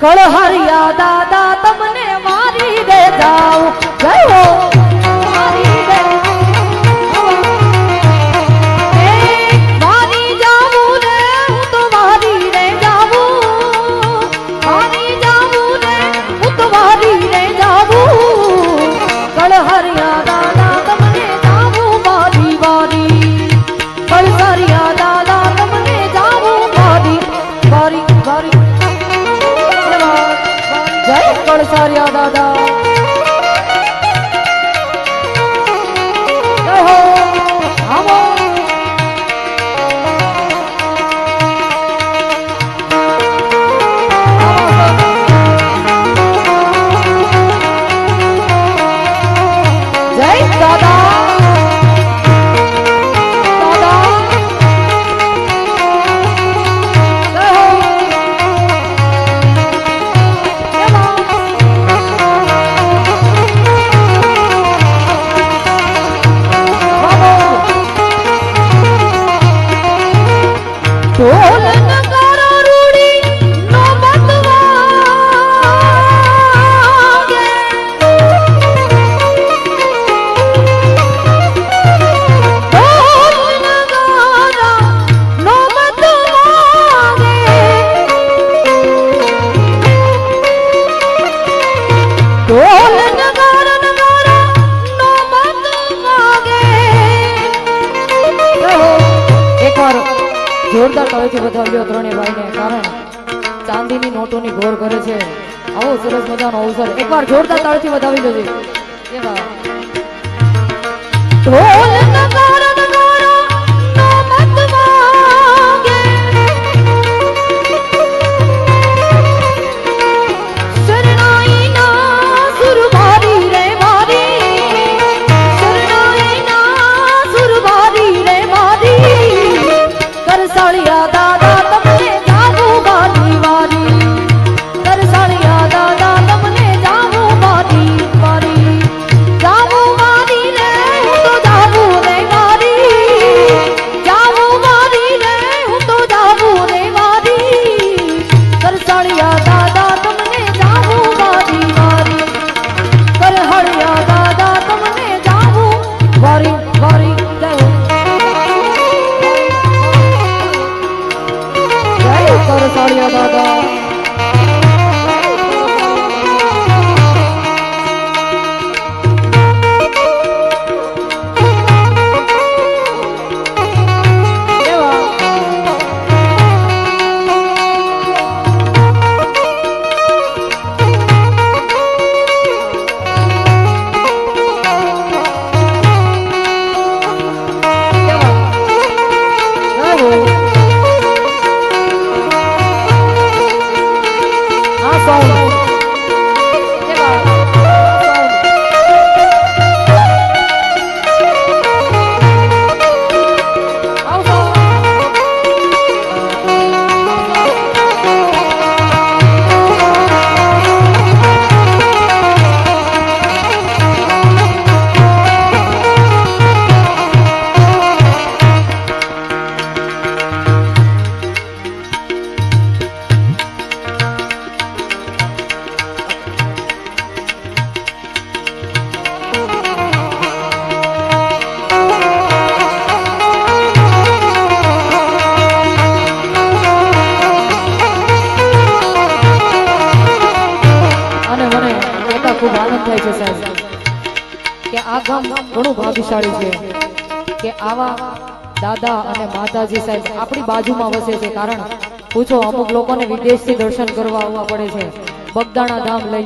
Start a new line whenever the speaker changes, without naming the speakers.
કળહરિયા દાદા તમને મારી દે જાઉં જય હો મારી દે મારી જાવું રે હું તો મારી રે જાવું મારી જાવું રે હું તો મારી રે જાવું કળહરિયા દાદા તમને જાવું મારી વારી કળહરિયા દાદા તમને જાવું મારી વારી વારી જય કળસારિયા દાદા જય હો આવો જય દાદા ઢોલ નગારા રૂડી નો બતવાગે ઢોલ નગારા નો બતવાગે ઢોલ નગારા નગારા નો બતવાગે એકવાર જોરદાર તાળીથી વધાવ્યો ત્રણેય ભાઈને કારણ ચાંદીની નોટોની ઘોર કરે છે આવો સરસ મજાનો અવસર એકવાર જોરદાર તાળીથી વધાવી લેજે એવા ઢોલ નગારા નગારા નો મત વાગે શરણાઈ ના સુર મારી રે મારી શરણાઈ ના સુર મારી રે મારી કરસાળિયા દાદા તમને જાવું મારી વારી કરસાળિયા દાદા તમને જાવું મારી વારી જાવું મારી રે હું તો જાવું રે મારી જાવું મારી રે હું તો જાવું રે મારી કરસાળિયા દાદા તમને જાવું મારી વારી કરહળિયા દાદા તમને જાવું વારી વારી કરસાળિયા દાદા ખૂબ આનંદ થાય છે સાહેબ કે આ ગામ ઘણું ભાગ્યશાળી છે કે આવા દાદા અને માતાજી સાહેબ આપણી બાજુમાં વસે છે કારણ પૂછો અમુક લોકોને વિદેશથી દર્શન કરવા આવવા પડે છે બગદાણા ધામ લઈ